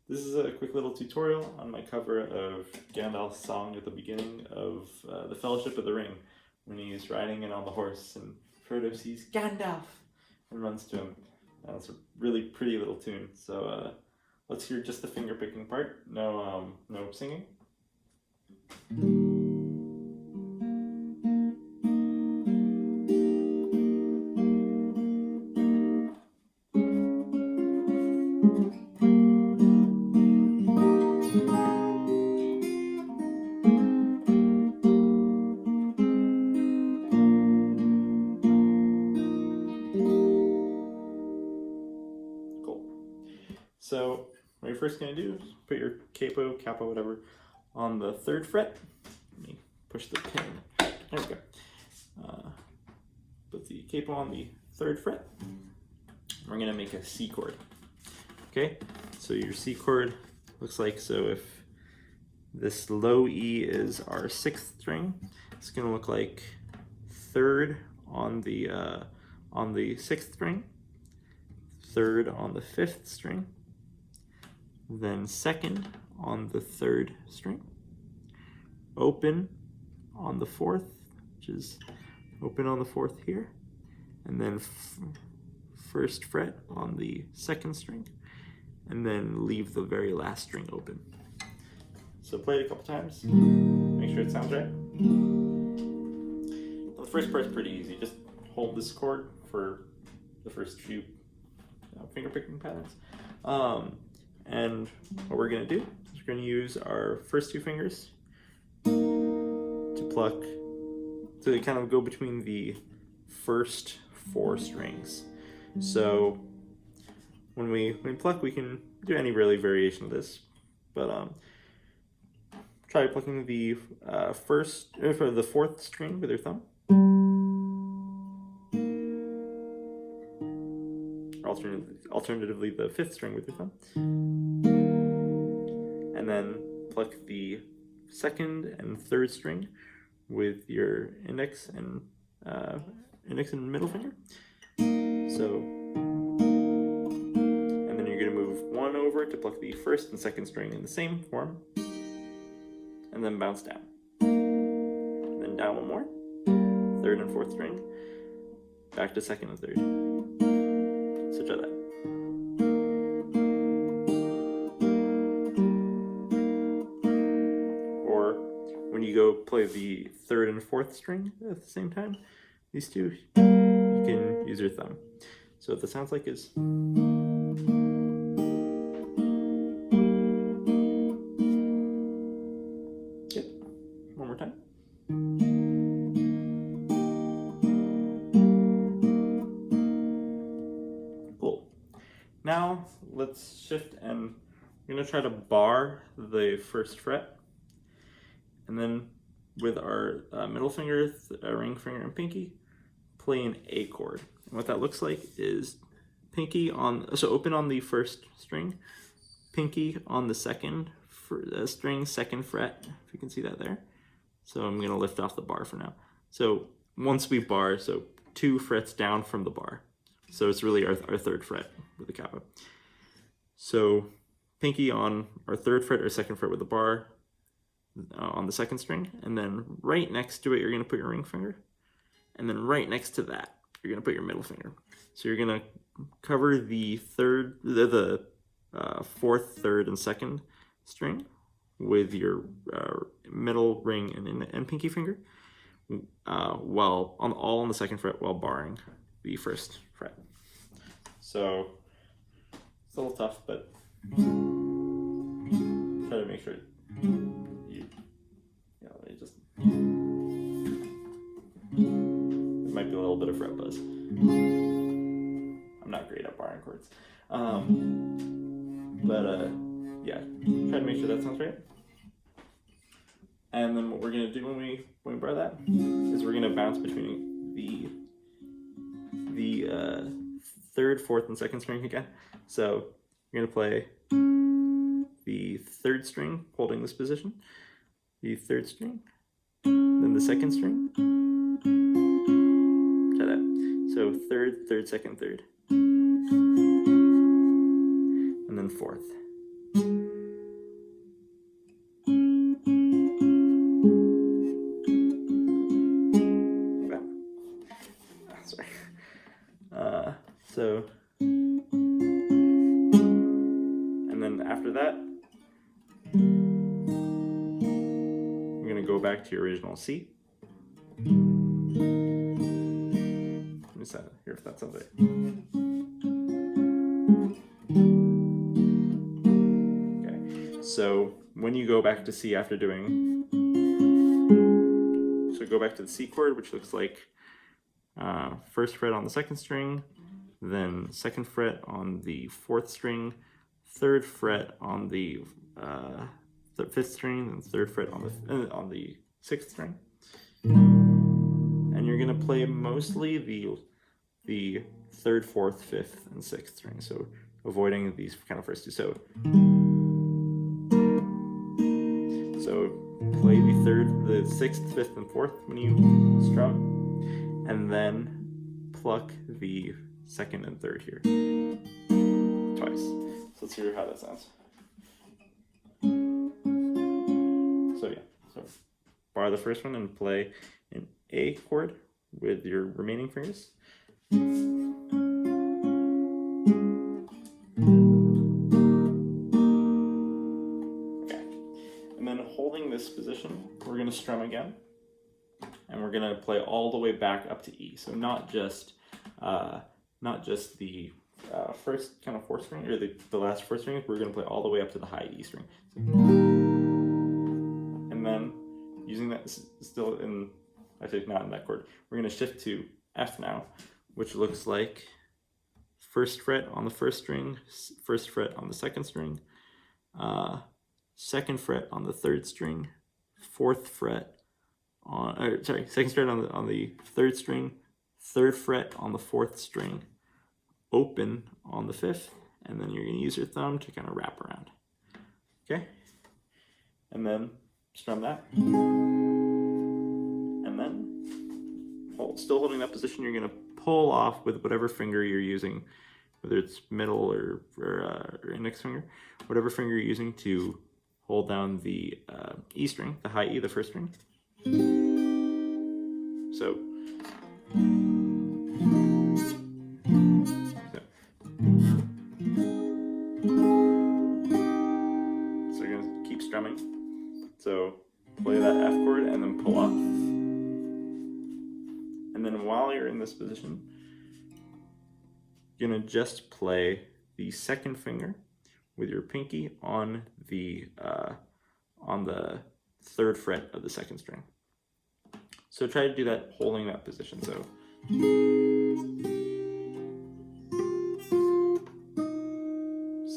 This is a quick little tutorial on my cover of Gandalf's song at the beginning of the Fellowship of the Ring, when he's riding in on the horse and Frodo sees Gandalf and runs to him. It's a really pretty little tune. So let's hear just the finger picking part. No singing. So what you're first going to do is put your capo, whatever, on the 3rd fret. Let me push the pin. There we go. Put the capo on the 3rd fret. We're going to make a C chord. Okay, so your C chord looks like so. If this low E is our 6th string, it's going to look like 3rd on the 6th string, 3rd on the 5th string, then 2nd on the 3rd string, open on the 4th, which is open on the 4th here, and then 1st fret on the 2nd string, and then leave the very last string open. So play it a couple times, make sure it sounds right. Well, the first part's pretty easy. Just hold this chord for the first few finger picking patterns. And what we're going to do is we're going to use our first 2 fingers to pluck, to kind of go between the first 4 strings. So when we pluck, we can do any really variation of this, but try plucking the for the 4th string with your thumb. Alternatively, the 5th string with your thumb, and then pluck the 2nd and 3rd string with your index and middle finger. So, and then you're going to move 1 over to pluck the 1st and 2nd string in the same form, and then bounce down, and then down 1 more, 3rd and 4th string, back to 2nd and 3rd. So try that. Or when you go play the 3rd and 4th string at the same time, these two, you can use your thumb. So what this sounds like is. Yep. One more time. Now let's shift, and we're going to try to bar the 1st fret, and then with our middle finger, ring finger, and pinky, play an A chord. And what that looks like is pinky on, so open on the 1st string, pinky on the 2nd string, 2nd fret, if you can see that there. So I'm going to lift off the bar for now. So once we bar, so 2 frets down from the bar. So it's really our 3rd fret with the capo. So pinky on our 3rd fret or 2nd fret with the bar on the 2nd string, and then right next to it you're going to put your ring finger, and then right next to that you're going to put your middle finger. So you're going to cover the 4th, 3rd, and 2nd string with your middle ring and pinky finger, while all on the 2nd fret while barring the 1st fret. So it's a little tough, but try to make sure it just, it might be a little bit of fret buzz. I'm not great at barring chords, but yeah, try to make sure that sounds right. And then what we're gonna do when we bar that is we're gonna bounce between the 3rd, 4th, and 2nd string again. So you're gonna play the 3rd string, holding this position, the 3rd string, then the 2nd string. Try that. So 3rd, 3rd, 2nd, 3rd, and then 4th. Sorry. So, and then after that, you're going to go back to your original C. Let me hear if that sounds right. Okay, so when you go back to C after doing, so go back to the C chord, which looks like first fret on the second string, then second fret on the fourth string, third fret on the fifth string, and third fret on the sixth string. And you're gonna play mostly the third, fourth, fifth, and sixth string, so avoiding these kind of first two. So play the third, the sixth, fifth, and fourth when you strum, and then pluck the second and third here twice. So let's hear how that sounds. So yeah, so bar the first one and play an A chord with your remaining fingers. Okay, and then holding this position, we're going to strum again, and we're going to play all the way back up to E. So not just the first kind of fourth string, or the last fourth string. We're going to play all the way up to the high E string. And then using that still in, actually not in that chord, we're going to shift to F now, which looks like first fret on the first string, first fret on the second string, second fret on the third string, fourth fret on, second fret on the third string, third fret on the fourth string, open on the fifth, and then you're going to use your thumb to kind of wrap around. Okay? And then strum that. And then, still holding that position, you're going to pull off with whatever finger you're using, whether it's middle or index finger, whatever finger you're using to hold down the E string, the high E, the first string. So you're going to keep strumming. So play that F chord and then pull off. And then while you're in this position, you're going to just play the second finger with your pinky on the third fret of the second string. So try to do that holding that position. So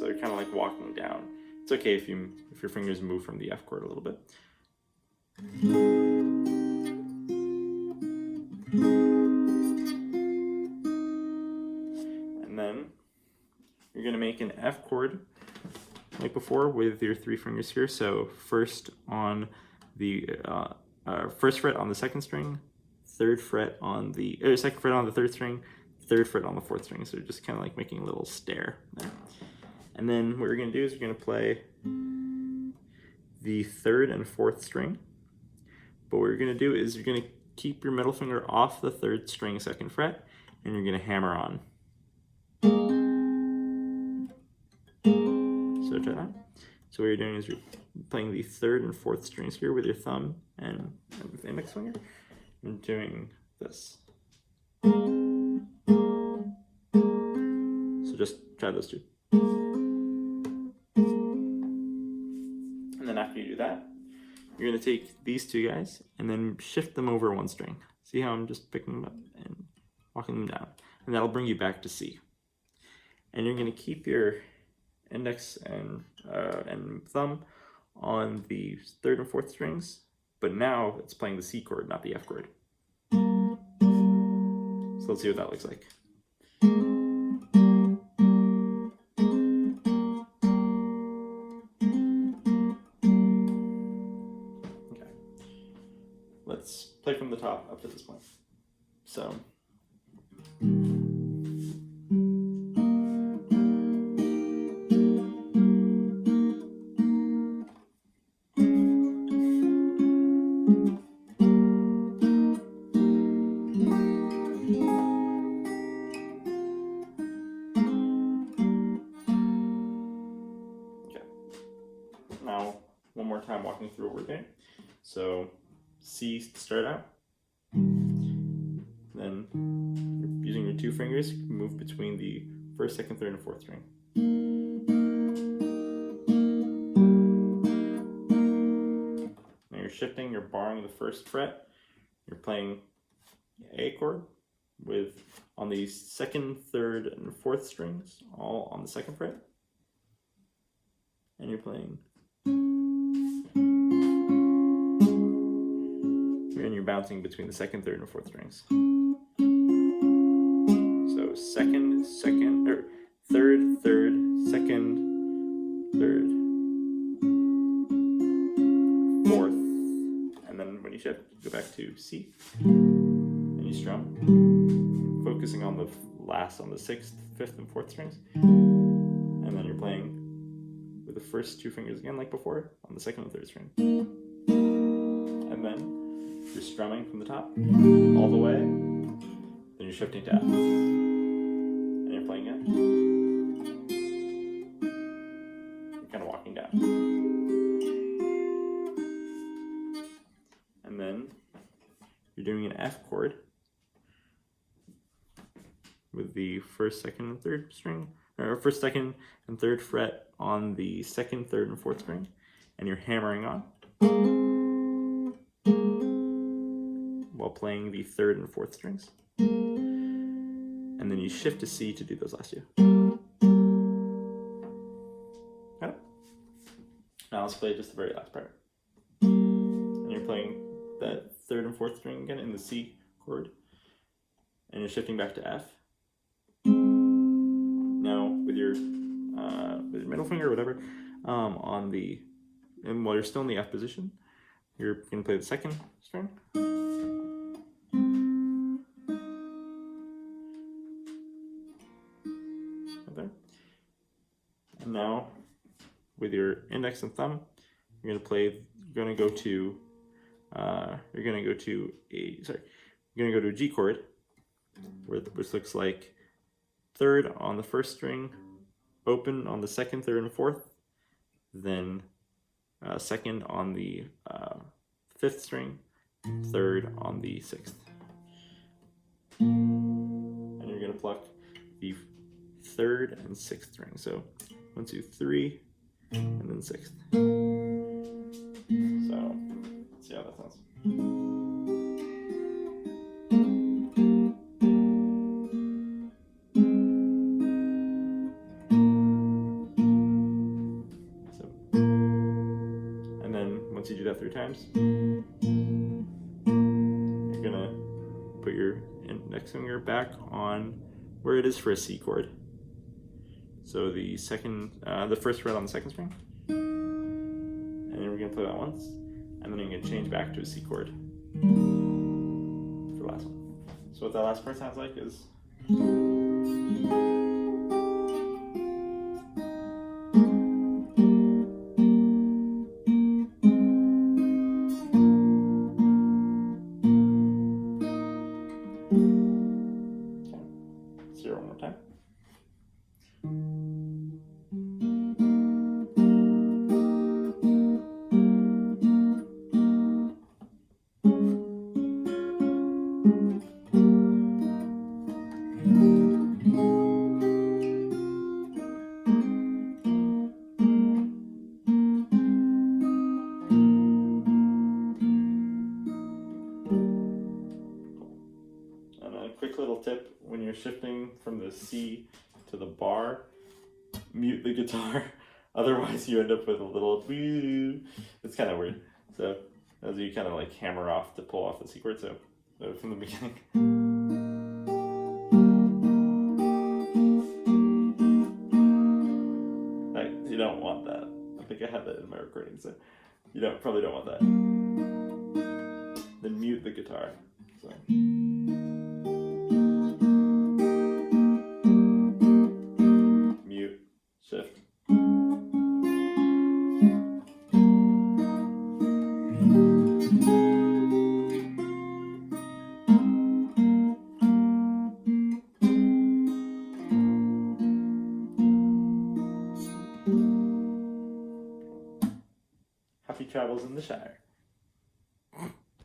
you're kind of like walking down. It's okay if your fingers move from the F chord a little bit. And then you're going to make an F chord like before with your three fingers here. So first on the first fret on the second string, third fret on the second fret on the third string, third fret on the fourth string. So just kind of like making a little stair there. And then what we're going to do is we're going to play the third and fourth string. But what you're going to do is you're going to keep your middle finger off the third string second fret, and you're going to hammer on. So try that. So what you're doing is you're playing the third and fourth strings here with your thumb and with the index finger, and doing this. So just try those two. And then after you do that, you're going to take these two guys and then shift them over one string. See how I'm just picking them up and walking them down? And that'll bring you back to C. And you're going to keep your index and thumb on the third and fourth strings, but now it's playing the C chord, not the F chord. So let's see what that looks like. Let's play from the top up to this point. So. Now, one more time walking through what we're doing. So, C to start out. Then, using your 2 fingers, move between the 1st, 2nd, 3rd, and 4th string. Now you're shifting, you're barring the 1st fret. You're playing A chord with on the 2nd, 3rd, and 4th strings, all on the 2nd fret. And you're playing. And you're bouncing between the 2nd, 3rd, and 4th strings. So 2nd, 2nd, or 3rd, 3rd, 2nd, 3rd, 4th, and then when you shift, you go back to C, and you strum, focusing on the last, on the 6th, 5th, and 4th strings, and then you're playing with the first 2 fingers again, like before, on the 2nd and 3rd string, and then you're strumming from the top all the way, then you're shifting to F, and you're playing it. You're kind of walking down. And then you're doing an F chord with the 1st, 2nd, and 3rd string, or 1st, 2nd, and 3rd fret on the 2nd, 3rd, and 4th string, and you're hammering on while playing the 3rd and 4th strings. And then you shift to C to do those last 2. Got it? Now let's play just the very last part. And you're playing that 3rd and 4th string again in the C chord. And you're shifting back to F. Now with your middle finger or whatever, and while you're still in the F position, you're going to play the 2nd string. There. And now, with your index and thumb, you're going to go to a G chord, which looks like 3rd on the 1st string, open on the 2nd, 3rd, and 4th, then 2nd on the 5th string, 3rd on the 6th. And you're going to pluck the 3rd and 6th string. So 1, 2, 3, and then 6th. So let's see how that sounds. So, and then once you do that 3 times, you're gonna put your index finger back on where it is for a C chord. So the 1st fret on the 2nd string, and then we're gonna play that once, and then you're gonna change back to a C chord for the last one. So what that last part sounds like is. Okay. Let's hear it one more time. And a quick little tip, when you're shifting from the C to the bar, mute the guitar, otherwise you end up with a little woo. It's kind of weird. So as you kind of like hammer off to pull off the C chord, so from the beginning. You don't want that. I think I had that in my recording, so you probably don't want that. Then mute the guitar. So. Mute, shift. travels in the Shire.